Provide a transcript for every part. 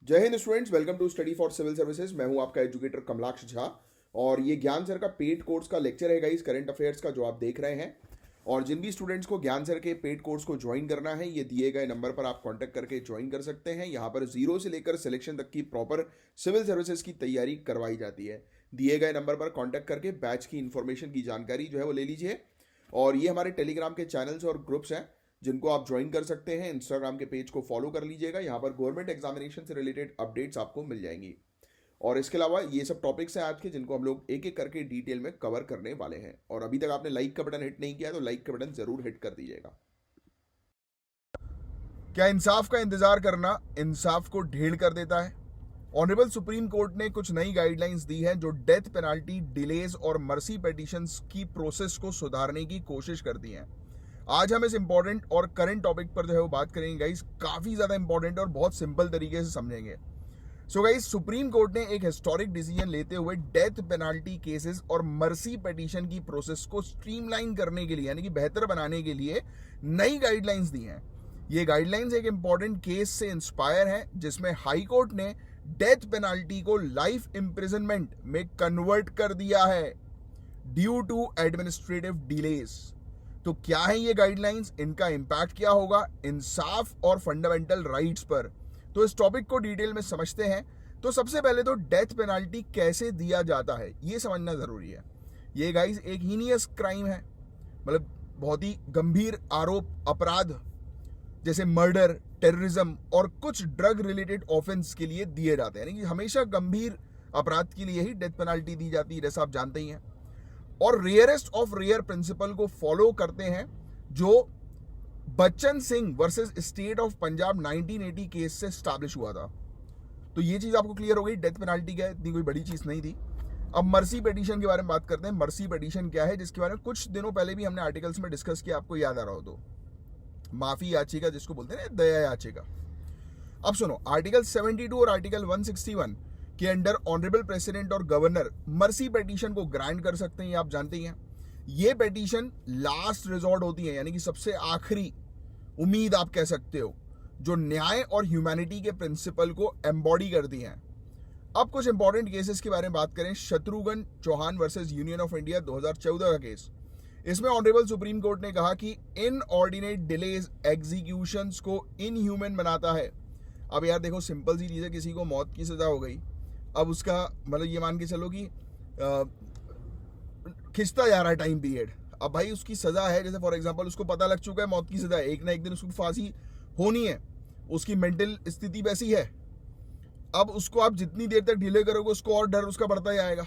जय Hind students, welcome to study for civil services. मैं हूं आपका एजुकेटर कमलाक्ष झा और ये ज्ञान सर का पेड कोर्स का लेक्चर है गाइस, करंट अफेयर्स का, जो आप देख रहे हैं। और जिन भी स्टूडेंट्स को ज्ञान सर के पेड कोर्स को ज्वाइन करना है, ये दिए गए नंबर पर आप कांटेक्ट करके ज्वाइन कर सकते हैं। यहाँ पर जीरो से लेकर सिलेक्शन तक की प्रॉपर सिविल सर्विसेज की तैयारी करवाई जाती है। दिए गए नंबर पर कांटेक्ट करके बैच की इंफॉर्मेशन की जानकारी जो है वो ले लीजिए। और ये हमारे टेलीग्राम के चैनल्स और ग्रुप्स हैं जिनको आप ज्वाइन कर सकते हैं। इंस्टाग्राम के पेज को फॉलो कर लीजिएगा, यहाँ पर गवर्नमेंट एग्जामिनेशन से रिलेटेड अपडेट्स आपको मिल जाएंगी। और इसके अलावा ये सब टॉपिक्स हैं आज के, जिनको हम लोग एक एक करके डिटेल में कवर करने वाले हैं। और अभी तक आपने लाइक का बटन हिट नहीं किया तो लाइक का बटन जरूर हिट कर दीजिएगा। क्या इंसाफ का इंतजार करना इंसाफ को ढेर कर देता है? ऑनरेबल सुप्रीम कोर्ट ने कुछ नई गाइडलाइंस दी हैं जो डेथ पेनाल्टी, डिलेज और मर्सी पिटीशंस की प्रोसेस को सुधारने की कोशिश करती हैं। आज हम इस इंपॉर्टेंट और करंट टॉपिक पर जो है वो बात करेंगे गाइस, काफी ज्यादा इंपॉर्टेंट और बहुत सिंपल तरीके से समझेंगे। सो गाइस, सुप्रीम कोर्ट ने एक हिस्टोरिक डिसीजन लेते हुए डेथ पेनाल्टी केसेस और मर्सी पिटीशन की प्रोसेस को स्ट्रीमलाइन करने के लिए, यानी कि बेहतर बनाने के लिए नई गाइडलाइंस दी हैं। ये गाइडलाइंस एक इंपॉर्टेंट केस से इंस्पायर है जिसमें हाई कोर्ट ने डेथ पेनाल्टी को लाइफ इम्प्रिजनमेंट में कन्वर्ट कर दिया है ड्यू टू एडमिनिस्ट्रेटिव डिलेज। तो क्या है ये गाइडलाइंस, इनका इंपैक्ट क्या होगा इंसाफ और फंडामेंटल राइट्स पर, तो इस टॉपिक को डिटेल में समझते हैं। तो सबसे पहले तो डेथ पेनाल्टी कैसे दिया जाता है ये समझना जरूरी है। ये गाइस एक हीनियस क्राइम है, मतलब बहुत ही गंभीर आरोप, अपराध जैसे मर्डर, टेररिज्म और कुछ ड्रग रिलेटेड ऑफेंस के लिए दिए जाते हैं। यानी कि हमेशा गंभीर अपराध के लिए ही डेथ पेनाल्टी दी जाती है, जैसा आप जानते ही हैं। और रेयरेस्ट ऑफ रेयर प्रिंसिपल को फॉलो करते हैं जो Bachchan Singh versus state of Punjab 1980 case से स्टैब्लिश हुआ था। तो ये चीज आपको क्लियर हो गई, डेथ पेनाल्टी क्या है, इतनी कोई बड़ी चीज नहीं थी। अब मर्सी पिटीशन के बारे में बात करते हैं। मर्सी पिटीशन क्या है, जिसके बारे में कुछ दिनों पहले भी हमने आर्टिकल्स में डिस्कस किया, आपको याद आ रहा हो तो। माफी याचिका जिसको बोलते हैं, दया याचिका। अब सुनो, आर्टिकल 72 और आर्टिकल 161 के अंडर ऑनरेबल प्रेसिडेंट और गवर्नर मर्सी पिटीशन को ग्रांट कर सकते हैं, ये आप जानते ही हैं। ये पिटीशन लास्ट रिजॉर्ट होती है, यानी कि सबसे आखिरी उम्मीद आप कह सकते हो, जो न्याय और ह्यूमैनिटी के प्रिंसिपल को एम्बॉडी करती हैं। अब कुछ इंपॉर्टेंट केसेस के बारे में बात करें। Shatrughan Chauhan versus Union of India 2014 का केस। इसमें ऑनरेबल सुप्रीम कोर्ट ने कहा कि इनऑर्डिनेट डिलेज एग्जीक्यूशंस को इनह्यूमन बनाता है। अब यार देखो, सिंपल सी चीज है, किसी को मौत की सजा हो गई, अब उसका मतलब ये मान के चलो कि खिंचता जा रहा है टाइम पीरियड। अब भाई उसकी सजा है, जैसे फॉर एग्जांपल उसको पता लग चुका है मौत की सजा है, एक ना एक दिन उसको फांसी होनी है, उसकी मेंटल स्थिति वैसी है। अब उसको आप जितनी देर तक डिले करोगे उसको और डर उसका बढ़ता जाएगा,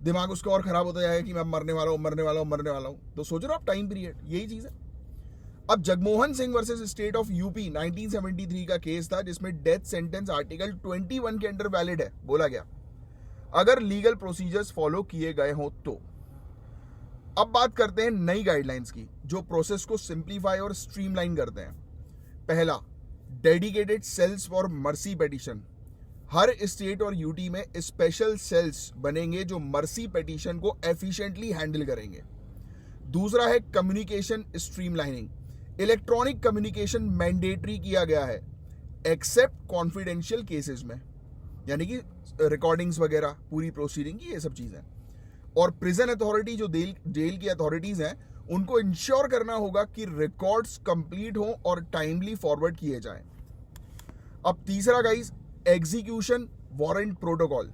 दिमाग उसका और खराब होता जाएगा कि मैं मरने वाला हूँ, मरने वाला हूँ, मरने वाला हूँ। तो सोच रहे हो आप टाइम पीरियड, यही चीज है। अब Jagmohan Singh versus state of UP 1973 का केस था, जिसमें डेथ सेंटेंस आर्टिकल 21 के अंडर वैलिड है, बोला गया, अगर लीगल प्रोसीजर्स फॉलो किए गए हों तो। अब बात करते हैं नई गाइडलाइंस की, जो प्रोसेस को सिंप्लीफाई और स्ट्रीमलाइन करते हैं। पहला, dedicated cells for mercy petition. हर स्टेट और यूटी में स्पेशल सेल्स बनेंगे जो मर्सी पिटीशन को एफिशिएंटली हैंडल करेंगे। दूसरा है communication streamlining. Electronic communication mandatory किया गया है एक्सेप्ट कॉन्फिडेंशियल केसेस में, यानी कि रिकॉर्डिंग्स वगैरह, पूरी प्रोसीडिंग की ये सब चीजें। और प्रिजन अथॉरिटी, जो जेल की अथॉरिटीज हैं, उनको इंश्योर करना होगा कि रिकॉर्ड्स कंप्लीट हों और टाइमली फॉरवर्ड किए जाएं। अब तीसरा गाइस, एग्जीक्यूशन वारंट प्रोटोकॉल।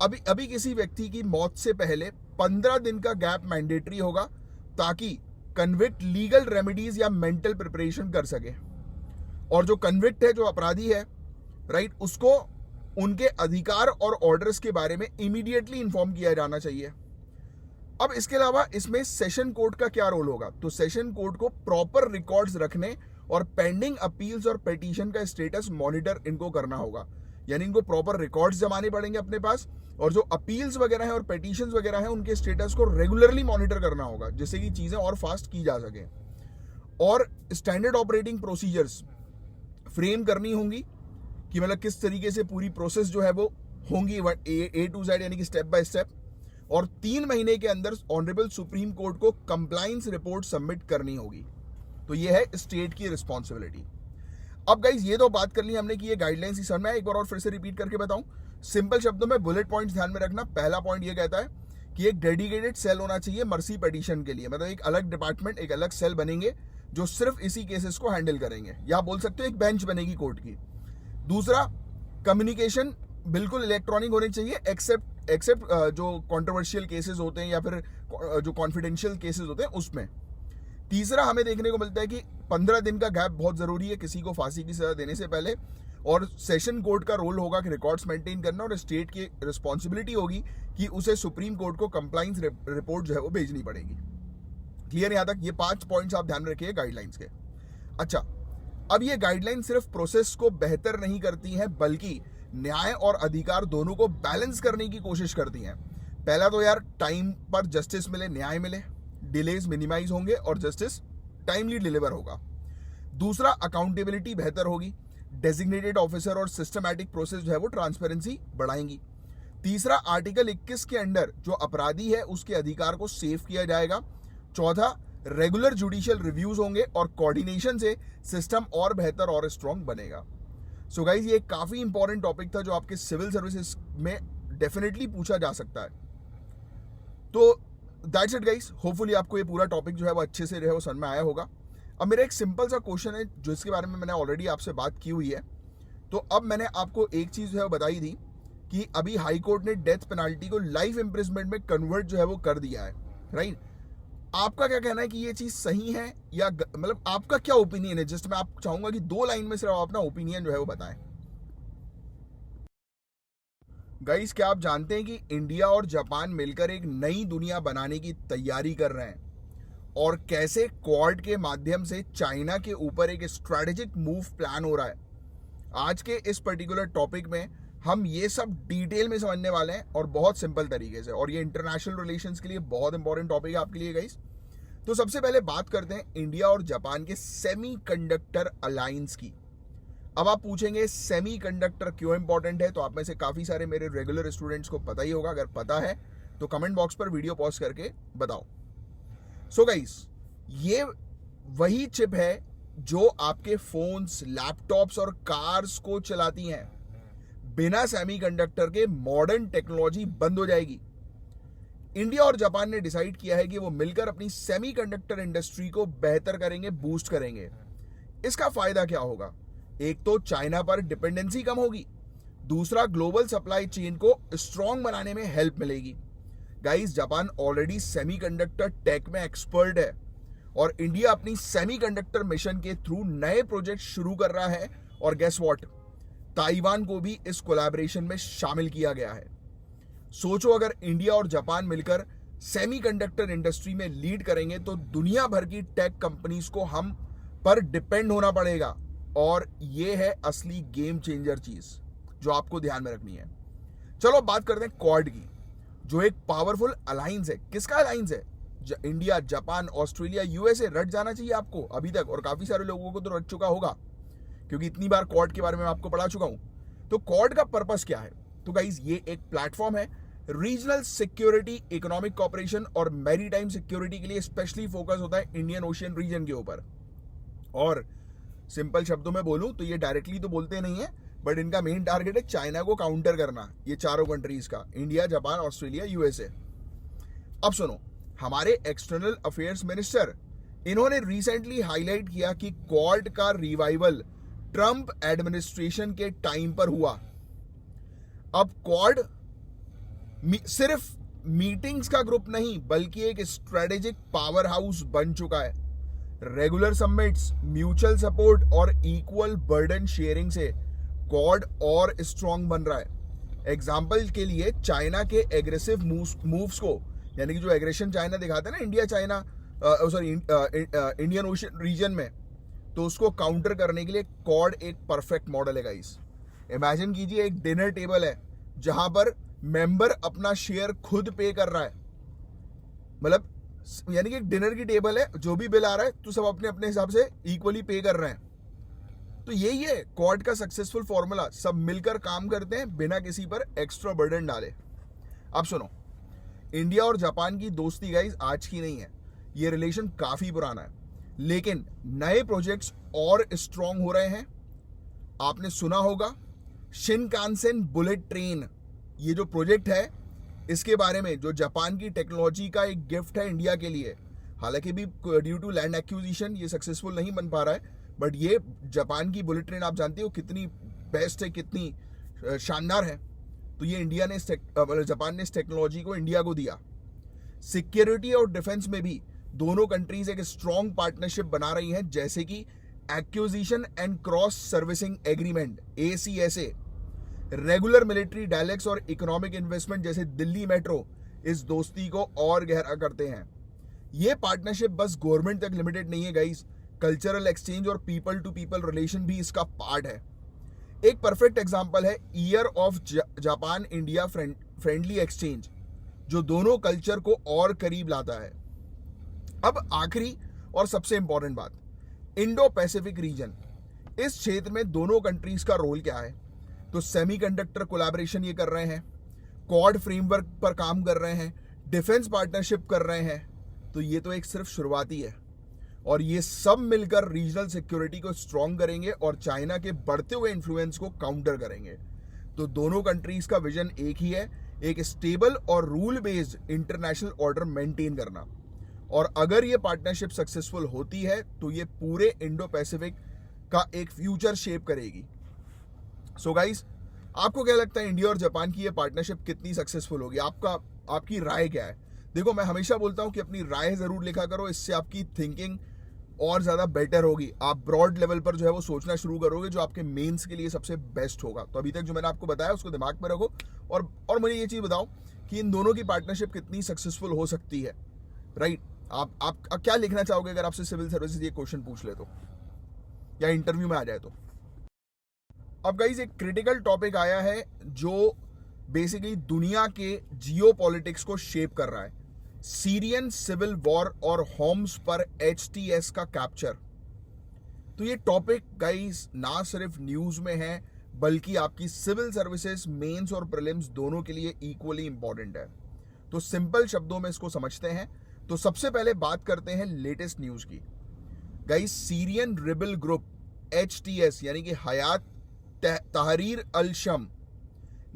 अभी किसी व्यक्ति की मौत से पहले 15 दिन का गैप मैंडेटरी होगा, ताकि कन्विक्ट लीगल रेमेडीज या मेंटल प्रिपरेशन कर सके। और जो कन्विक्ट है, जो अपराधी है, राइट, उसको उनके अधिकार और ऑर्डर्स के बारे में इमीडिएटली इंफॉर्म किया जाना चाहिए। अब इसके अलावा इसमें सेशन कोर्ट का क्या रोल होगा, तो सेशन कोर्ट को प्रॉपर रिकॉर्ड्स रखने और पेंडिंग अपील्स और पिटीशन का स्टेटस मॉनिटर इनको करना होगा। यानी इनको प्रॉपर रिकॉर्ड्स जमाने पड़ेंगे अपने पास, और जो अपील्स वगैरह हैं और पिटीशंस वगैरह हैं, उनके स्टेटस को रेगुलरली मॉनिटर करना होगा, जिससे कि चीजें और फास्ट की जा सके। और स्टैंडर्ड ऑपरेटिंग प्रोसीजर्स फ्रेम करनी होंगी कि मतलब किस तरीके से पूरी प्रोसेस जो है वो होंगी, ए टू जेड, यानी कि स्टेप बाय स्टेप। और 3 महीने के अंदर ऑनरेबल सुप्रीम कोर्ट को कंप्लायंस रिपोर्ट सबमिट करनी होगी। तो ये है स्टेट की रिस्पॉन्सिबिलिटी। अब गाइज ये तो बात कर ली हमने कि ये गाइडलाइंस ही समझ में आया, एक बार और फिर से रिपीट करके बताऊं। सिंपल शब्दों में बुलेट पॉइंट्स ध्यान में रखना। पहला पॉइंट ये कहता है कि एक डेडिकेटेड सेल होना चाहिए मर्सी पिटीशन के लिए, मतलब एक अलग डिपार्टमेंट, एक अलग सेल बनेंगे जो सिर्फ इसी केसेस को हैंडल करेंगे, या बोल सकते हो एक बेंच बनेगी कोर्ट की। दूसरा, कम्युनिकेशन बिल्कुल इलेक्ट्रॉनिक होनी चाहिए, एक्सेप्ट जो कंट्रोवर्शियल केसेस होते हैं या फिर जो कॉन्फिडेंशियल केसेस होते हैं उसमें। तीसरा, हमें देखने को मिलता है कि 15 दिन का गैप बहुत जरूरी है किसी को फांसी की सजा देने से पहले, और सेशन कोर्ट का रोल होगा कि रिकॉर्ड्स मेंटेन करना, और स्टेट की रिस्पॉन्सिबिलिटी होगी कि उसे सुप्रीम कोर्ट को कंप्लाइंस रिपोर्ट जो है वो भेजनी पड़ेगी। क्लियर यहां तक? ये 5 पॉइंट्स आप ध्यान रखिए गाइडलाइंस के। अच्छा, अब ये गाइडलाइन सिर्फ प्रोसेस को बेहतर नहीं करती हैं, बल्कि न्याय और अधिकार दोनों को बैलेंस करने की कोशिश करती हैं। पहला तो यार, टाइम पर जस्टिस मिले, न्याय मिले, डिलेज मिनिमाइज होंगे और जस्टिस टाइमली डिलीवर होगा। दूसरा, अकाउंटेबिलिटी बेहतर होगी, डेजिग्नेटेड ऑफिसर और सिस्टमैटिक प्रोसेस जो है वो ट्रांसपेरेंसी बढ़ाएंगी। तीसरा, आर्टिकल 21 के अंडर जो अपराधी है उसके अधिकार को सेव किया जाएगा। चौथा, रेगुलर जुडिशियल रिव्यूज होंगे और कोऑर्डिनेशन से सिस्टम और बेहतर और स्ट्रांग बनेगा। सो गाइज, ये काफी इंपॉर्टेंट टॉपिक था जो आपके सिविल सर्विसेज में डेफिनेटली पूछा जा सकता है। तो दैट्स इट गाइस, होपफुली आपको ये पूरा टॉपिक जो है वो अच्छे से जो है वो समझ में आया होगा। अब मेरा एक सिंपल सा क्वेश्चन है जो इसके बारे में मैंने ऑलरेडी आपसे बात की हुई है। तो अब मैंने आपको एक चीज जो है बताई थी कि अभी हाई कोर्ट ने डेथ पेनाल्टी को लाइफ इम्प्रिजमेंट में कन्वर्ट जो है वो कर दिया है, राइट? आपका क्या कहना है कि ये चीज सही है या मतलब आपका क्या ओपिनियन है? जस्ट मैं आप चाहूंगा कि 2 लाइन में सिर्फ आप अपना ओपिनियन जो है वो बताएं। गाइस, क्या आप जानते हैं कि इंडिया और जापान मिलकर एक नई दुनिया बनाने की तैयारी कर रहे हैं, और कैसे क्वाड के माध्यम से चाइना के ऊपर एक स्ट्रेटेजिक मूव प्लान हो रहा है? आज के इस पर्टिकुलर टॉपिक में हम ये सब डिटेल में समझने वाले हैं और बहुत सिंपल तरीके से, और ये इंटरनेशनल रिलेशंस के लिए बहुत इंपॉर्टेंट टॉपिक है आपके लिए गाइस। तो सबसे पहले बात करते हैं इंडिया और जापान के सेमीकंडक्टर अलायंस की। अब आप पूछेंगे सेमीकंडक्टर क्यों इंपॉर्टेंट है, तो आप में से काफी सारे मेरे रेगुलर स्टूडेंट्स को पता ही होगा। अगर पता है तो कमेंट बॉक्स पर वीडियो पॉज करके बताओ। सो गाइस, ये वही चिप है जो आपके फोन्स, लैपटॉप्स और कार्स को चलाती हैं। बिना सेमीकंडक्टर के मॉडर्न टेक्नोलॉजी बंद हो जाएगी। इंडिया और जापान ने डिसाइड किया है कि वो मिलकर अपनी सेमीकंडक्टर इंडस्ट्री को बेहतर करेंगे, बूस्ट करेंगे। इसका फायदा क्या होगा? एक तो चाइना पर डिपेंडेंसी कम होगी, दूसरा ग्लोबल सप्लाई चेन को स्ट्रांग बनाने में हेल्प मिलेगी। Guys, Japan already semiconductor tech में एक्सपर्ट है, और इंडिया अपनी सेमीकंडक्टर मिशन के थ्रू नए प्रोजेक्ट शुरू कर रहा है। और गेस व्हाट, ताइवान को भी इस कोलैबोरेशन में शामिल किया गया है। सोचो, अगर इंडिया और जापान मिलकर सेमीकंडक्टर इंडस्ट्री में लीड करेंगे तो दुनिया भर की टेक कंपनीज को हम पर डिपेंड होना पड़ेगा, और ये है असली गेम चेंजर चीज जो आपको ध्यान में रखनी है। चलो बात करते हैं क्वाड की, जो एक पावरफुल अलायंस है। किसका अलायंस है? India, Japan, Australia, USA. रट जाना चाहिए आपको अभी तक, और काफी सारे लोगों को तो रट चुका होगा क्योंकि इतनी बार क्वाड के बारे में आपको पढ़ा चुका हूं। तो क्वाड का पर्पस क्या है? तो गाइस, ये एक प्लेटफॉर्म है रीजनल सिक्योरिटी, इकोनॉमिक कॉपरेशन और मैरीटाइम सिक्योरिटी के लिए। स्पेशली फोकस होता है इंडियन ओशियन रीजन के ऊपर। और सिंपल शब्दों में बोलूं तो ये डायरेक्टली तो बोलते नहीं है, बट इनका मेन टारगेट है चाइना को काउंटर करना, ये चारों कंट्रीज का, इंडिया, जापान, ऑस्ट्रेलिया, यूएसए। अब सुनो, हमारे एक्सटर्नल अफेयर्स मिनिस्टर, इन्होंने रिसेंटली हाईलाइट किया कि क्वाड का रिवाइवल ट्रंप एडमिनिस्ट्रेशन के टाइम पर हुआ। अब क्वाड सिर्फ मीटिंग्स का ग्रुप नहीं, बल्कि एक स्ट्रेटेजिक पावर हाउस बन चुका है। रेगुलर समिट्स, म्यूचुअल सपोर्ट और इक्वल बर्डन शेयरिंग से क्वाड और स्ट्रांग बन रहा है। एग्जाम्पल के लिए, चाइना के एग्रेसिव मूव्स को, यानी कि जो एग्रेशन चाइना दिखाता है ना India China Indian Ocean region में, तो उसको काउंटर करने के लिए क्वाड एक परफेक्ट मॉडल है गाइस। इमेजिन कीजिए, एक डिनर टेबल है जहां पर मेंबर अपना शेयर खुद पे कर रहा है, मतलब यानी कि एक डिनर की टेबल है, जो भी बिल आ रहा है तो सब अपने अपने हिसाब से इक्वली पे कर रहे हैं। तो यही है क्वाड का सक्सेसफुल फॉर्मूला, सब मिलकर काम करते हैं बिना किसी पर एक्स्ट्रा बर्डन डाले। अब सुनो, इंडिया और जापान की दोस्ती गाइस आज की नहीं है, ये रिलेशन काफी पुराना है, लेकिन नए प्रोजेक्ट्स और स्ट्रांग हो रहे हैं आपने सुना होगा शिनकानसेन बुलेट ट्रेन, ये जो प्रोजेक्ट है इसके बारे में, जो जापान की टेक्नोलॉजी का एक गिफ्ट है इंडिया के लिए। हालांकि भी ड्यू टू लैंड एक्विजिशन ये सक्सेसफुल नहीं बन पा रहा है, बट ये जापान की बुलेट ट्रेन आप जानते हो कितनी बेस्ट है, कितनी शानदार है। तो ये इंडिया ने जापान ने इस टेक्नोलॉजी को इंडिया को दिया। सिक्योरिटी और डिफेंस में भी दोनों कंट्रीज एक स्ट्रॉन्ग पार्टनरशिप बना रही हैं, जैसे कि acquisition and cross servicing agreement ACSA, regular military dialogues और इकोनॉमिक इन्वेस्टमेंट जैसे दिल्ली मेट्रो इस दोस्ती को और गहरा करते हैं। ये पार्टनरशिप बस गवर्नमेंट तक लिमिटेड नहीं है गाइस, कल्चरल एक्सचेंज और पीपल टू पीपल रिलेशन भी इसका पार्ट है। एक परफेक्ट एग्जांपल है year of Japan India friendly exchange, जो दोनों कल्चर को और करीब लाता है। अब आखिरी और सबसे इंपॉर्टेंट बात, इंडो पैसिफिक रीजन। इस क्षेत्र में दोनों कंट्रीज का रोल क्या है? तो सेमीकंडक्टर कोलैबोरेशन ये कर रहे हैं, क्वाड फ्रेमवर्क पर काम कर रहे हैं, डिफेंस पार्टनरशिप कर रहे हैं। तो ये तो एक सिर्फ शुरुआती है, और ये सब मिलकर रीजनल सिक्योरिटी को स्ट्रॉन्ग करेंगे और चाइना के बढ़ते हुए इन्फ्लुएंस को काउंटर करेंगे। तो दोनों कंट्रीज का विजन एक ही है, एक स्टेबल और rule based international order maintain करना। और अगर ये पार्टनरशिप सक्सेसफुल होती है तो ये पूरे इंडो पैसिफिक का एक फ्यूचर शेप करेगी। सो गाइस, आपको क्या लगता है इंडिया और जापान की ये पार्टनरशिप कितनी सक्सेसफुल होगी? आपकी राय क्या है? देखो, मैं हमेशा बोलता हूं कि अपनी राय जरूर लिखा करो, इससे आपकी थिंकिंग और ज्यादा बेटर होगी। आप ब्रॉड लेवल पर जो है वो सोचना शुरू करोगे, जो आपके मेंस के लिए सबसे बेस्ट होगा। तो अभी तक जो मैंने आपको बताया उसको दिमाग में रखो, और मुझे ये चीज बताओ कि इन दोनों की पार्टनरशिप कितनी सक्सेसफुल हो सकती है, राइट? आप क्या लिखना चाहोगे अगर आपसे सिविल सर्विसेज ये क्वेश्चन पूछ ले तो, या इंटरव्यू में आ जाए तो? अब गाइस, एक क्रिटिकल टॉपिक आया है जो बेसिकली दुनिया के जियोपॉलिटिक्स को शेप कर रहा है, सीरियन सिविल वॉर और होम्स पर HTS का कैप्चर। तो ये टॉपिक गाइस ना सिर्फ न्यूज में है, बल्कि आपकी सिविल सर्विसेज मेंस और प्रीलिम्स दोनों के लिए इक्वली इंपॉर्टेंट है। तो सिंपल शब्दों में इसको समझते हैं। तो सबसे पहले बात करते हैं लेटेस्ट न्यूज की। Guys, Syrian rebel group HTS यानी कि हयात तहरीर अल शम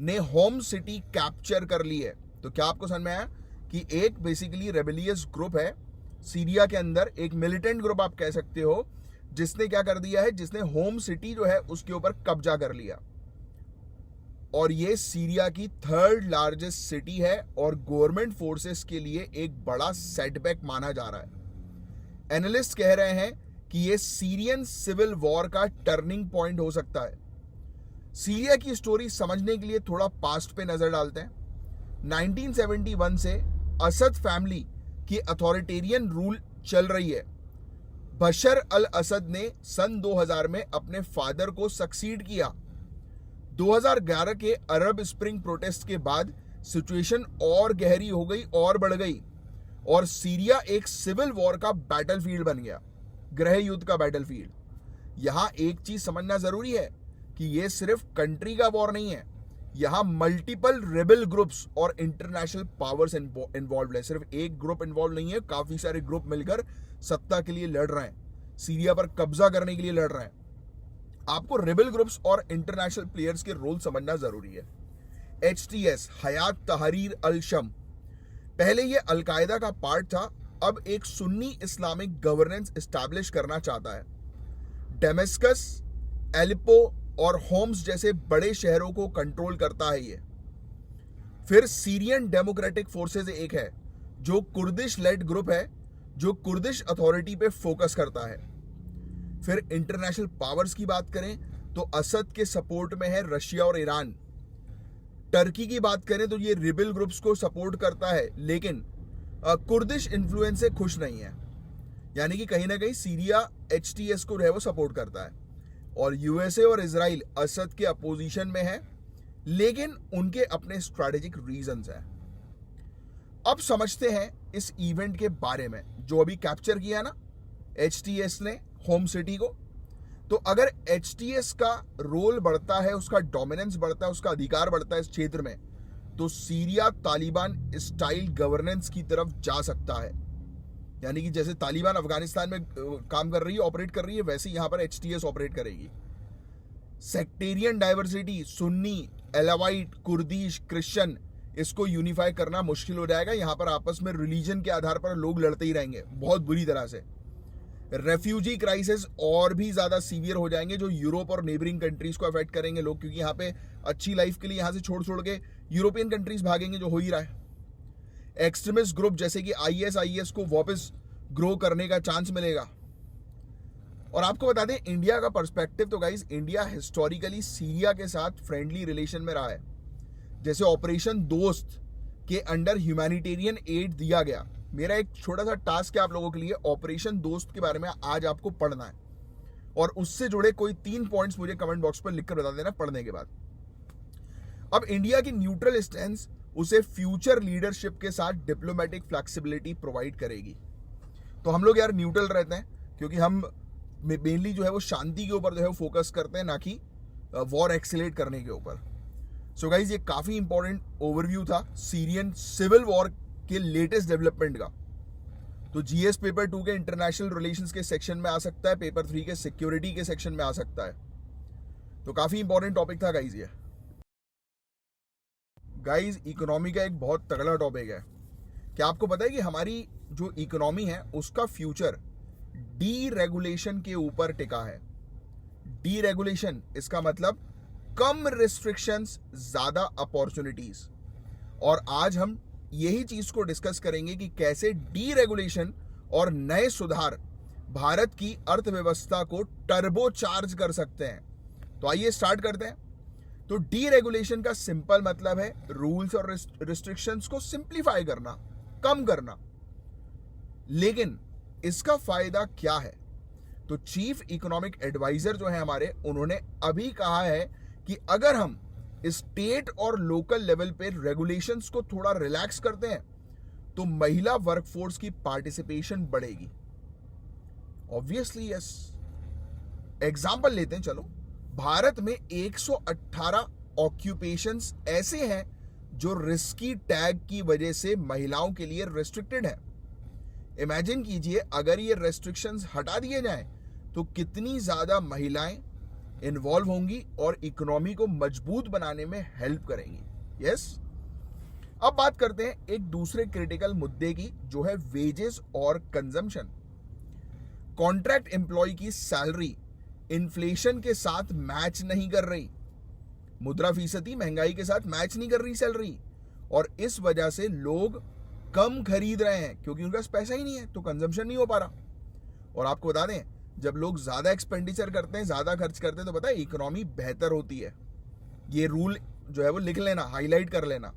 ने होम सिटी कैप्चर कर ली है। तो क्या आपको समझ में आया कि एक बेसिकली रेबेलियस ग्रुप है सीरिया के अंदर, एक मिलिटेंट ग्रुप आप कह सकते हो, जिसने क्या कर दिया है, जिसने होम सिटी जो है उसके ऊपर कब्जा कर लिया। और ये सीरिया की 3rd लार्जेस्ट सिटी है और गवर्नमेंट फोर्सेस के लिए एक बड़ा सेटबैक माना जा रहा है। एनालिस्ट कह रहे हैं कि ये सीरियन सिविल वॉर का टर्निंग पॉइंट हो सकता है। सीरिया की स्टोरी समझने के लिए थोड़ा पास्ट पे नजर डालते हैं। 1971 से असद फैमिली की अथॉरिटेरियन रूल चल रही है। बशर अल असद ने सन 2000 में अपने फादर को सक्सीड किया। 2011 के अरब स्प्रिंग प्रोटेस्ट के बाद सिचुएशन और गहरी हो गई और बढ़ गई, और सीरिया एक सिविल वॉर का बैटलफील्ड बन गया, गृह युद्ध का बैटलफील्ड। यहां एक चीज समझना जरूरी है कि यह सिर्फ कंट्री का वॉर नहीं है, यहां मल्टीपल रेबल ग्रुप्स और इंटरनेशनल पावर्स इन्वॉल्व है। सिर्फ एक ग्रुप इन्वॉल्व नहीं है, काफी सारे ग्रुप मिलकर सत्ता के लिए लड़ रहे हैं, सीरिया पर कब्जा करने के लिए लड़ रहे हैं। आपको रेबल ग्रुप्स और इंटरनेशनल प्लेयर्स के रोल समझना जरूरी है। HTS हयात तहरीर अल शम, पहले यह अलकायदा का पार्ट था, अब एक सुन्नी इस्लामिक गवर्नेंस एस्टैब्लिश करना चाहता है। डेमेस्कस, एलिपो और होम्स जैसे बड़े शहरों को कंट्रोल करता है ये। फिर सीरियन डेमोक्रेटिक फोर्सेस एक है जो कुर्दिश लेड ग्रुप है, जो कुर्दिश अथॉरिटी पे फोकस करता है। फिर इंटरनेशनल पावर्स की बात करें तो असद के सपोर्ट में है रशिया और ईरान। टर्की की बात करें तो ये रिबल ग्रुप्स को सपोर्ट करता है, लेकिन कुर्दिश इन्फ्लुएंस से खुश नहीं है। यानी कि कहीं ना कहीं सीरिया HTS को जो है वो सपोर्ट करता है। और USA और इजराइल असद के अपोजिशन में है, लेकिन उनके अपने स्ट्रैटेजिक रीजंस हैं। अब समझते हैं इस इवेंट के बारे में जो अभी कैप्चर किया ना HTS ने होम सिटी को। तो अगर HTS का रोल बढ़ता है, उसका डोमिनेंस बढ़ता है, उसका अधिकार बढ़ता है इस क्षेत्र में, तो सीरिया तालिबान स्टाइल गवर्नेंस की तरफ जा सकता है। यानी कि जैसे तालिबान अफगानिस्तान में काम कर रही है, ऑपरेट कर रही है, वैसे यहां पर HTS ऑपरेट करेगी। Sectarian diversity, Sunni, Alawite, Kurdish, Christian, इसको यूनिफाई करना मुश्किल हो जाएगा। यहां पर आपस में रिलीजन के आधार पर लोग लड़ते ही रहेंगे बहुत बुरी तरह से। रेफ्यूजी क्राइसिस और भी ज्यादा सीवियर हो जाएंगे, जो यूरोप और नेबरिंग कंट्रीज को अफेक्ट करेंगे लोग, क्योंकि यहाँ पे अच्छी लाइफ के लिए यहाँ से छोड़ छोड़ के यूरोपियन कंट्रीज भागेंगे, जो हो ही रहा है। एक्सट्रीमिस्ट ग्रुप जैसे कि आईएस को वापस ग्रो करने का चांस मिलेगा। और आपको बता दें इंडिया का पर्सपेक्टिव, तो गाइस इंडिया हिस्टोरिकली सीरिया के साथ फ्रेंडली रिलेशन में रहा है। जैसे ऑपरेशन दोस्त के अंडर ह्यूमैनिटेरियन एड दिया गया। मेरा एक छोटा सा टास्क है आप लोगों के लिए, ऑपरेशन दोस्त के बारे में आज आपको पढ़ना है, और उससे जुड़े कोई 3 पॉइंट्स मुझे कमेंट बॉक्स पर लिखकर बता देना पढ़ने के बाद। अब इंडिया की न्यूट्रल स्टैंस उसे फ्यूचर लीडरशिप के साथ डिप्लोमेटिक फ्लेक्सिबिलिटी प्रोवाइड करेगी। तो हम लोग यार न्यूट्रल रहते हैं, क्योंकि हम मेनली जो है वो शांति के ऊपर जो है फोकस करते हैं, ना कि वॉर एक्सीलेट करने के ऊपर। सो गाइज ये काफी इंपॉर्टेंट ओवरव्यू था सीरियन सिविल वॉर के लेटेस्ट डेवलपमेंट का। तो जीएस पेपर 2 के इंटरनेशनल रिलेशंस के सेक्शन में आ सकता है, पेपर 3 के सिक्योरिटी के सेक्शन में आ सकता है। तो काफी इंपॉर्टेंट टॉपिक था गाइज ये। गाइज इकोनॉमी का एक बहुत तगड़ा टॉपिक है। क्या आपको पता है कि हमारी जो इकोनॉमी है उसका फ्यूचर डीरेगुलेशन के ऊपर टिका है। डीरेगुलेशन इसका मतलब कम रिस्ट्रिक्शंस, ज्यादा अपॉर्चुनिटीज। और आज हम यही चीज को डिस्कस करेंगे कि कैसे डीरेगुलेशन और नए सुधार भारत की अर्थव्यवस्था को टर्बो चार्ज कर सकते हैं। तो आइए स्टार्ट करते हैं। तो डीरेगुलेशन का सिंपल मतलब है रूल्स और रिस्ट्रिक्शंस को सिंप्लीफाई करना, कम करना। लेकिन इसका फायदा क्या है? तो चीफ इकोनॉमिक एडवाइजर जो है हमारे, उन्होंने अभी कहा है कि अगर हम स्टेट और लोकल लेवल पे रेगुलेशंस को थोड़ा रिलैक्स करते हैं तो महिला वर्कफोर्स की पार्टिसिपेशन बढ़ेगी। Obviously yes. एग्जांपल लेते हैं, चलो। भारत में 118 ऑक्यूपेशंस ऐसे हैं जो रिस्की टैग की वजह से महिलाओं के लिए रेस्ट्रिक्टेड है। इमेजिन कीजिए अगर ये रेस्ट्रिक्शंस हटा दिए जाएं तो कितनी ज्यादा महिलाएं इन्वॉल्व होंगी और इकोनॉमी को मजबूत बनाने में हेल्प करेंगी। यस। अब बात करते हैं एक दूसरे क्रिटिकल मुद्दे की, जो है वेजेस और कंजम्पशन। कॉन्ट्रैक्ट एम्प्लॉय की सैलरी इन्फ्लेशन के साथ मैच नहीं कर रही, मुद्राफीसदी महंगाई के साथ मैच नहीं कर रही सैलरी, और इस वजह से लोग कम खरीद रहे हैं क्योंकि उनके पास पैसा ही नहीं है, तो कंजम्पशन नहीं हो पा रहा। और आपको बता दें जब लोग ज्यादा एक्सपेंडिचर करते हैं, ज्यादा खर्च करते हैं, तो पता है इकोनॉमी बेहतर होती है। ये रूल जो है वो लिख लेना, हाईलाइट कर लेना।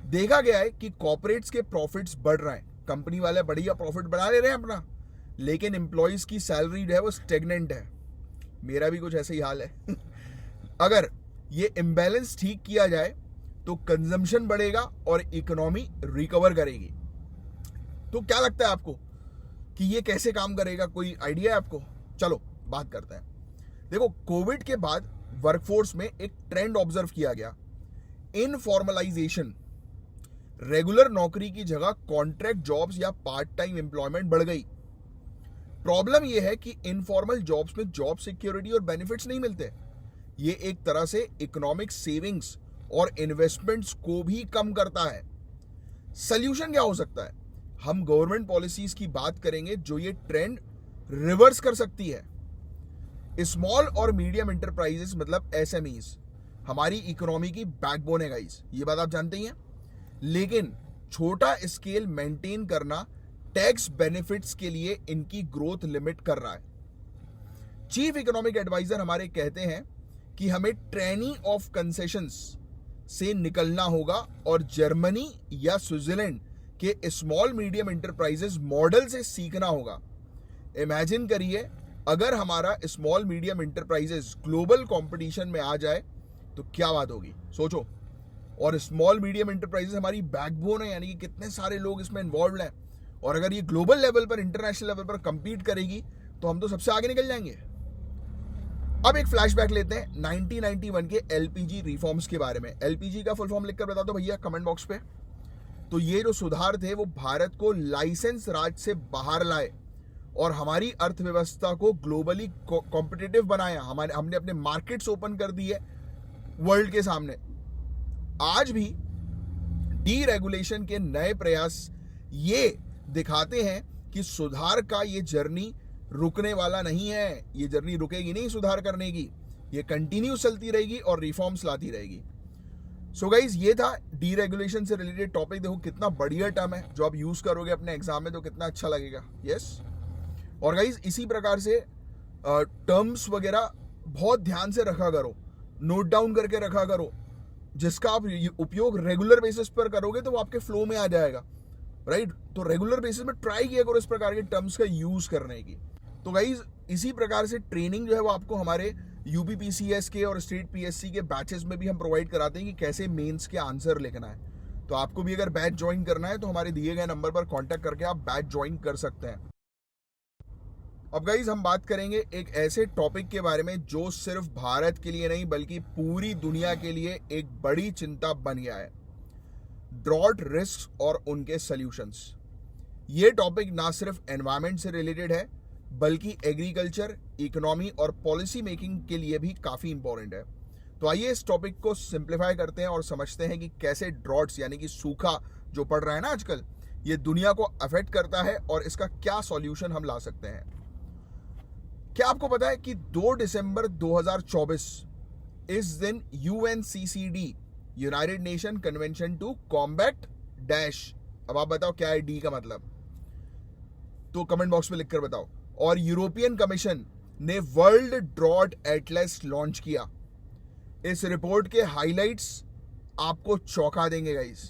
देखा गया है कि कॉर्पोरेट्स के प्रॉफिट्स बढ़ रहे हैं, कंपनी वाले बढ़िया प्रॉफिट बढ़ा ले रहे हैं अपना, लेकिन एम्प्लॉइज की सैलरी जो है वो स्टेगनेंट है। मेरा भी कुछ ऐसे ही हाल है। अगर ये इम्बैलेंस ठीक किया जाए तो कंजम्पशन बढ़ेगा और इकोनॉमी रिकवर करेगी। तो क्या लगता है आपको कि ये कैसे काम करेगा? कोई आइडिया है आपको? चलो बात करते हैं। देखो, कोविड के बाद वर्कफोर्स में एक ट्रेंड ऑब्जर्व किया गया, इनफॉर्मलाइजेशन। रेगुलर नौकरी की जगह कॉन्ट्रैक्ट जॉब्स या पार्ट टाइम एम्प्लॉयमेंट बढ़ गई। प्रॉब्लम यह है कि इनफॉर्मल जॉब्स में जॉब सिक्योरिटी और बेनिफिट्स नहीं मिलते। ये एक तरह से इकोनॉमिक सेविंग्स और इन्वेस्टमेंट्स को भी कम करता है। सॉल्यूशन क्या हो सकता है? हम गवर्नमेंट पॉलिसीज की बात करेंगे जो ये ट्रेंड रिवर्स कर सकती है। स्मॉल और मीडियम एंटरप्राइजेस मतलब एसएमईज हमारी इकोनॉमी की बैकबोन है गाइस, ये बात आप जानते ही हैं। लेकिन छोटा स्केल मेंटेन करना टैक्स बेनिफिट्स के लिए इनकी ग्रोथ लिमिट कर रहा है। चीफ इकोनॉमिक एडवाइजर हमारे कहते हैं कि हमें ट्रेनी ऑफ कंसेशंस से निकलना होगा और जर्मनी या स्विट्जरलैंड के स्मॉल मीडियम एंटरप्राइजेस मॉडल से सीखना होगा। इमेजिन करिए अगर हमारा small medium enterprises global competition में आ जाए तो क्या बात होगी, सोचो। और स्मॉल मीडियम एंटरप्राइजेस हमारी बैकबोन है, यानी कि कितने सारे लोग इसमें इन्वॉल्व हैं, और अगर ये ग्लोबल लेवल पर, इंटरनेशनल लेवल पर कंपीट करेगी तो हम तो सबसे आगे निकल जाएंगे। अब एक फ्लैशबैक लेते हैं 1991 के एलपीजी रिफॉर्म्स के बारे में। एलपीजी का फुल फॉर्म लिखकर बता दो भैया कमेंट बॉक्स पे। तो ये जो सुधार थे वो भारत को लाइसेंस राज से बाहर लाए और हमारी अर्थव्यवस्था को ग्लोबली कॉम्पिटिटिव बनाया। हमने अपने मार्केट्स ओपन कर दिए वर्ल्ड के सामने। आज भी डीरेगुलेशन के नए प्रयास ये दिखाते हैं कि सुधार का ये जर्नी रुकने वाला नहीं है। ये जर्नी रुकेगी नहीं सुधार करने की, ये कंटिन्यू चलती रहेगी और रिफॉर्म्स लाती रहेगी। सो गाइज, ये था डीरेगुलेशन से रिलेटेड टॉपिक। देखो कितना बढ़िया टर्म है, जो आप यूज करोगे अपने एग्जाम में तो कितना अच्छा लगेगा। यस। और गाइज इसी प्रकार से टर्म्स वगैरह बहुत ध्यान से रखा करो, नोट डाउन करके रखा करो, जिसका आप उपयोग रेगुलर बेसिस पर करोगे तो वो आपके फ्लो में आ जाएगा, राइट। तो रेगुलर बेसिस में ट्राई किया करो इस प्रकार के टर्म्स का यूज करने की। तो गाइज इसी प्रकार से ट्रेनिंग जो है वो आपको हमारे यूपीपीसीएस के और स्टेट पीएससी के बैचेस में भी हम प्रोवाइड कराते हैं कि कैसे मेंस के आंसर लिखना है। तो आपको भी अगर बैच ज्वाइन करना है तो हमारे दिए गए नंबर पर कांटेक्ट करके आप बैच ज्वाइन कर सकते हैं। अब गाइज हम बात करेंगे एक ऐसे टॉपिक के बारे में जो सिर्फ भारत के लिए नहीं बल्कि पूरी दुनिया के लिए एक बड़ी चिंता बन गया है, ड्रॉट रिस्क और उनके सॉल्यूशंस। ये टॉपिक ना सिर्फ एनवायरनमेंट से रिलेटेड है बल्कि एग्रीकल्चर, इकोनॉमी और पॉलिसी मेकिंग के लिए भी काफी इंपॉर्टेंट है। तो आइए इस टॉपिक को सिंप्लीफाई करते हैं और समझते हैं कि कैसे ड्रॉट्स यानी कि सूखा जो पड़ रहा है ना आजकल, ये दुनिया को अफेक्ट करता है और इसका क्या सॉल्यूशन हम ला सकते हैं। क्या आपको पता है कि 2 दिसंबर 2024 इस दिन UNCCD, United Nation Convention to Combat dash, अब आप बताओ क्या है डी का मतलब, तो कमेंट बॉक्स में लिखकर बताओ। और यूरोपियन कमीशन ने वर्ल्ड ड्रॉट एटलस लॉन्च किया। इस रिपोर्ट के हाइलाइट्स आपको चौंका देंगे गाइस।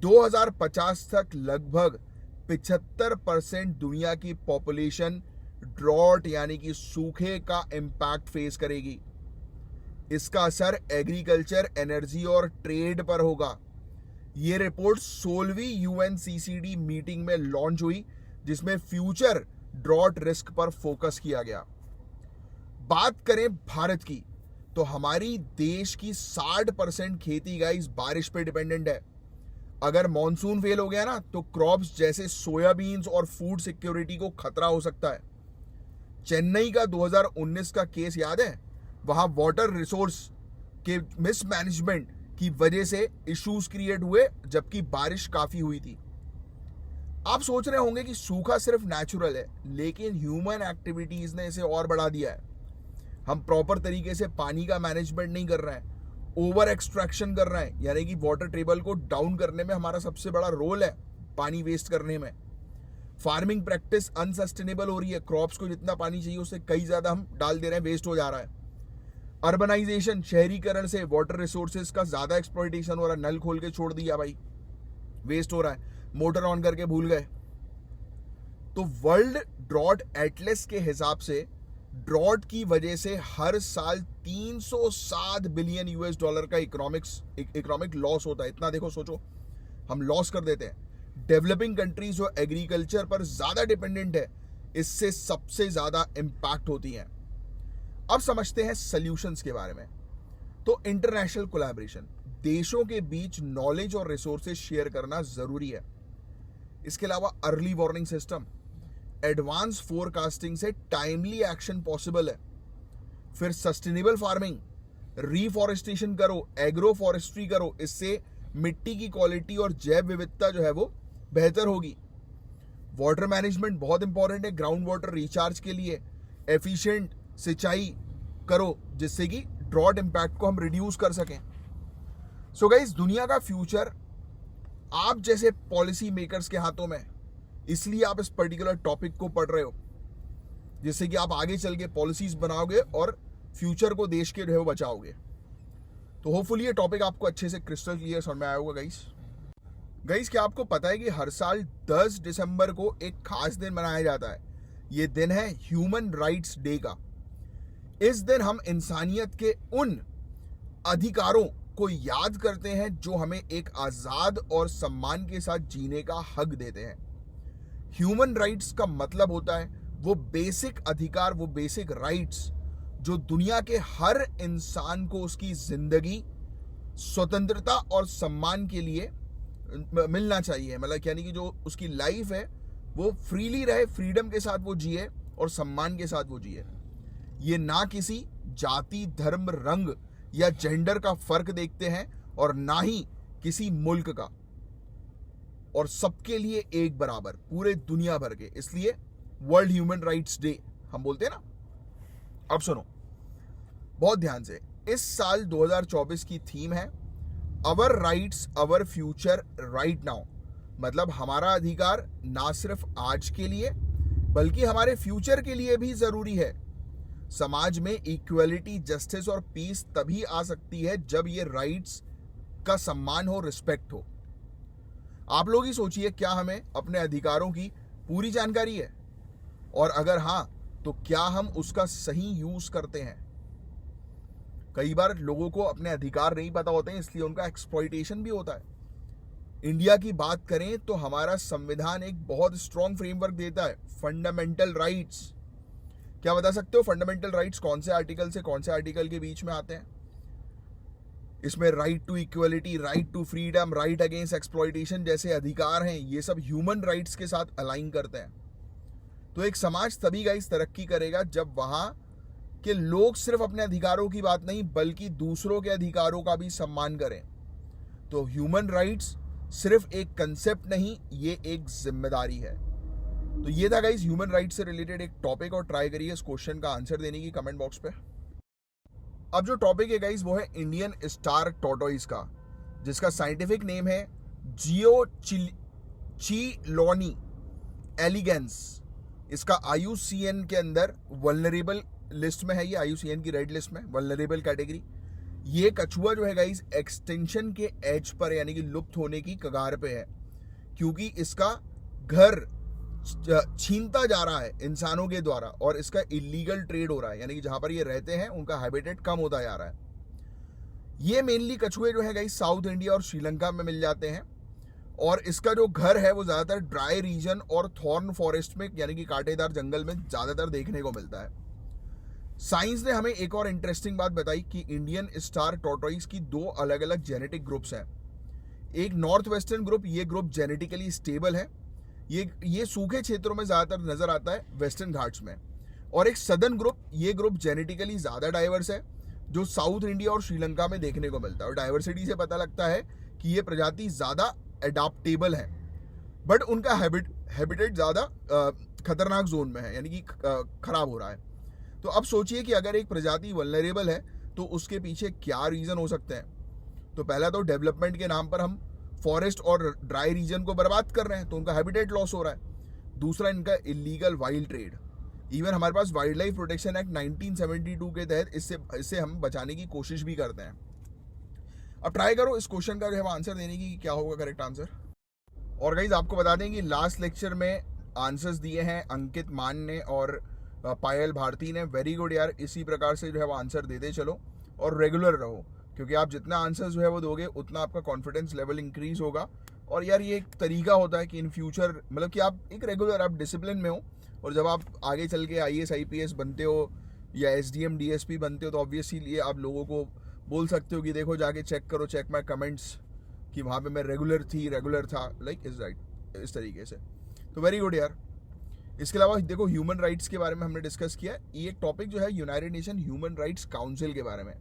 2050 तक लगभग 75% दुनिया की पॉपुलेशन ड्रॉट यानी कि सूखे का इंपैक्ट फेस करेगी। इसका असर एग्रीकल्चर, एनर्जी और ट्रेड पर होगा। यह रिपोर्ट 16वीं यूएनसीसीडी मीटिंग में लॉन्च हुई जिसमें फ्यूचर ड्रॉट रिस्क पर फोकस किया गया। बात करें भारत की तो हमारी देश की 60% खेती गाइस बारिश पे डिपेंडेंट है। अगर मॉनसून फेल हो गया ना तो क्रॉप्स जैसे सोयाबीन्स और फूड सिक्योरिटी को खतरा हो सकता है। चेन्नई का 2019 का केस याद है? वहां वाटर रिसोर्स के मिसमैनेजमेंट की वजह से इश्यूज क्रिएट हुए जबकि बारिश काफी हुई थी। आप सोच रहे होंगे कि सूखा सिर्फ नेचुरल है, लेकिन ह्यूमन एक्टिविटीज ने इसे और बढ़ा दिया है। हम प्रॉपर तरीके से पानी का मैनेजमेंट नहीं कर रहे हैं, ओवर एक्सट्रैक्शन कर रहे हैं, यानी कि वाटर टेबल को डाउन करने में हमारा सबसे बड़ा रोल है, पानी वेस्ट करने में। फार्मिंग प्रैक्टिस अनसस्टेनेबल हो रही है, क्रॉप्स को जितना पानी चाहिए उससे कई ज्यादा हम डाल दे रहे हैं, वेस्ट हो जा रहा है। अर्बनाइजेशन, शहरीकरण से वाटर रिसोर्सेज का ज्यादा एक्सप्लॉइटेशन हो रहा है, नल खोल के छोड़ दिया भाई, वेस्ट हो रहा है, मोटर ऑन करके भूल गए। तो वर्ल्ड ड्रॉट एटलस के हिसाब से ड्रॉट की वजह से हर साल 307 बिलियन यूएस डॉलर का इकोनॉमिक लॉस होता है। इतना देखो, सोचो हम लॉस कर देते हैं। डेवलपिंग कंट्रीज जो एग्रीकल्चर पर ज्यादा डिपेंडेंट है, इससे सबसे ज्यादा इंपैक्ट होती है। अब समझते हैं सॉल्यूशंस के बारे में। तो इंटरनेशनल कोलैबोरेशन, देशों के बीच नॉलेज और रिसोर्सेज शेयर करना जरूरी है। इसके अलावा early warning system, advance forecasting से टाइमली एक्शन पॉसिबल है। फिर सस्टेनेबल फार्मिंग, रीफॉरेस्टेशन करो, एग्रो फॉरेस्ट्री करो, इससे मिट्टी की क्वालिटी और जैव विविधता जो है वो बेहतर होगी। वाटर मैनेजमेंट बहुत इंपॉर्टेंट है, ग्राउंड वाटर रिचार्ज के लिए एफिशिएंट सिंचाई करो जिससे कि ड्रॉट इंपैक्ट को हम रिड्यूस कर सकें। सो गाइस, दुनिया का फ्यूचर आप जैसे पॉलिसी मेकर्स के हाथों में, इसलिए आप इस पर्टिकुलर टॉपिक को पढ़ रहे हो, जिससे कि आप आगे चल के पॉलिसीज बनाओगे और फ्यूचर को देश के जो है वो बचाओगे। तो होपफुली ये टॉपिक आपको अच्छे से क्रिस्टल क्लियर समझ में आया होगा गाइस। क्या आपको पता है कि हर साल 10 दिसंबर को एक खास दिन मनाया जाता है? ये दिन है ह्यूमन राइट्स डे का। इस दिन हम इंसानियत के उन अधिकारों को याद करते हैं जो हमें एक आजाद और सम्मान के साथ जीने का हक देते हैं। ह्यूमन राइट्स का मतलब होता है वो बेसिक अधिकार, वो बेसिक राइट्स जो दुनिया के हर इंसान को उसकी जिंदगी, स्वतंत्रता और सम्मान के लिए मिलना चाहिए। मतलब यानी कि जो उसकी लाइफ है वो फ्रीली रहे, फ्रीडम के साथ वो जिए और सम्मान के साथ वो जिए। ये ना किसी जाति, धर्म, रंग या जेंडर का फर्क देखते हैं और ना ही किसी मुल्क का, और सबके लिए एक बराबर, पूरे दुनिया भर के। इसलिए वर्ल्ड ह्यूमन राइट्स डे हम बोलते हैं ना। अब सुनो बहुत ध्यान से, इस साल 2024 की थीम है our rights our future right now. मतलब हमारा अधिकार ना सिर्फ आज के लिए बल्कि हमारे फ्यूचर के लिए भी जरूरी है। समाज में इक्वलिटी, जस्टिस और पीस तभी आ सकती है जब ये राइट्स का सम्मान हो, रिस्पेक्ट हो। आप लोग ही सोचिए, क्या हमें अपने अधिकारों की पूरी जानकारी है? और अगर हाँ, तो क्या हम उसका सही यूज करते हैं? कई बार लोगों को अपने अधिकार नहीं पता होते हैं, इसलिए उनका एक्सप्लॉइटेशन भी होता है। इंडिया की बात करें तो हमारा संविधान एक बहुत स्ट्रॉन्ग फ्रेमवर्क देता है, फंडामेंटल राइट्स। क्या बता सकते हो फंडामेंटल राइट्स कौन से आर्टिकल से कौन से आर्टिकल के बीच में आते हैं? इसमें right to equality, right to freedom, right against exploitation जैसे अधिकार हैं। ये सब ह्यूमन राइट्स के साथ अलाइन करते हैं। तो एक समाज तभी गाइस तरक्की करेगा जब वहां के लोग सिर्फ अपने अधिकारों की बात नहीं बल्कि दूसरों के अधिकारों का भी सम्मान करें। तो ह्यूमन राइट्स सिर्फ एक कंसेप्ट नहीं, ये एक जिम्मेदारी है। तो ये था गाइस ह्यूमन राइट्स से रिलेटेड एक टॉपिक, और ट्राई करिए इस क्वेश्चन का आंसर देने की कमेंट बॉक्स पे। अब जो टॉपिक है गाइस वो है इंडियन स्टार टॉर्टोइस का, जिसका साइंटिफिक नेम है जियोचिलोनी एलिगेंस। इसका IUCN के अंदर वल्नरेबल लिस्ट में है, ये IUCN की रेड लिस्ट में, वल्नरेबल कैटेगरी। ये कछुआ जो है गाइस एक्सटेंशन के एज पर, यानी कि लुप्त होने की कगार पे है, क्योंकि इसका घर छीनता जा रहा है इंसानों के द्वारा और इसका इलीगल ट्रेड हो रहा है, यानी कि जहां पर ये रहते हैं उनका हैबिटेट कम होता जा रहा है। ये मेनली कछुए जो है गाइस साउथ इंडिया और श्रीलंका में मिल जाते हैं, और इसका जो घर है वो ज्यादातर ड्राई रीजन और थॉर्न फॉरेस्ट में, यानी कि कांटेदार जंगल में ज्यादातर देखने को मिलता है। साइंस ने हमें एक और इंटरेस्टिंग बात बताई कि इंडियन स्टार टॉर्टोइस की 2 अलग अलग जेनेटिक ग्रुप्स हैं। एक नॉर्थ वेस्टर्न ग्रुप, ये ग्रुप जेनेटिकली स्टेबल है, ये सूखे क्षेत्रों में ज्यादातर नजर आता है, वेस्टर्न घाट्स में। और एक सदर्न ग्रुप, ये ग्रुप जेनेटिकली ज्यादा डाइवर्स है, जो साउथ इंडिया और श्रीलंका में देखने को मिलता है। और डाइवर्सिटी से पता लगता है कि ये प्रजाति ज्यादा एडाप्टेबल है, बट उनका हैबिटेट ज्यादा खतरनाक जोन में है, यानी कि खराब हो रहा है। तो अब सोचिए कि अगर एक प्रजाति वल्नरेबल है तो उसके पीछे क्या रीजन हो सकते हैं? तो पहला तो डेवलपमेंट के नाम पर हम फॉरेस्ट और ड्राई रीजन को बर्बाद कर रहे हैं, तो उनका हैबिटेट लॉस हो रहा है। दूसरा, इनका इलीगल वाइल्ड ट्रेड। इवन हमारे पास वाइल्ड लाइफ प्रोटेक्शन एक्ट 1972 के तहत इससे हम बचाने की कोशिश भी करते हैं। अब ट्राई करो इस क्वेश्चन का जो है आंसर देने की, क्या होगा करेक्ट आंसर। और गाइज आपको बता दें कि लास्ट लेक्चर में आंसर्स दिए हैं अंकित मान ने और पायल भारती ने। वेरी गुड यार, इसी प्रकार से जो है वो आंसर देते चलो और रेगुलर रहो, क्योंकि आप जितना आंसर जो है वो दोगे उतना आपका कॉन्फिडेंस लेवल इंक्रीज होगा। और यार ये एक तरीका होता है कि इन फ्यूचर, मतलब कि आप एक रेगुलर, आप डिसिप्लिन में हो, और जब आप आगे चल के IAS IPS बनते हो या SDM DSP बनते हो तो ऑब्वियसली आप लोगों को बोल सकते हो कि देखो जाके चेक करो, चेक माई कमेंट्स, कि वहाँ पे मैं रेगुलर था, लाइक इज राइट, इस तरीके से। तो वेरी गुड यार। इसके अलावा देखो ह्यूमन राइट्स के बारे में हमने डिस्कस किया। ये एक टॉपिक जो है United nation human rights council के बारे में,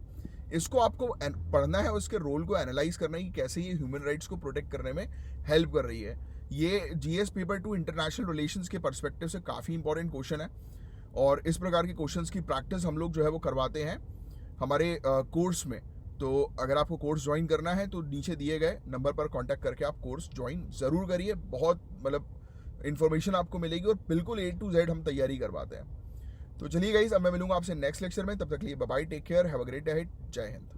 इसको आपको पढ़ना है और इसके रोल को एनालाइज करना है कि कैसे ये ह्यूमन राइट्स को प्रोटेक्ट करने में हेल्प कर रही है। ये GS पेपर 2 इंटरनेशनल रिलेशंस के पर्सपेक्टिव से काफ़ी इंपॉर्टेंट क्वेश्चन है, और इस प्रकार के क्वेश्चंस की प्रैक्टिस हम लोग जो है वो करवाते हैं हमारे कोर्स में। तो अगर आपको कोर्स ज्वाइन करना है तो नीचे दिए गए नंबर पर कांटेक्ट करके आप कोर्स ज्वाइन ज़रूर करिए। बहुत मतलब इन्फॉर्मेशन आपको मिलेगी और बिल्कुल A to Z हम तैयारी करवाते हैं। तो चलिए गाइस, अब मैं मिलूंगा आपसे नेक्स्ट लेक्चर में। तब तक के लिए bye bye, take care, have a great day ahead, जय हिंद।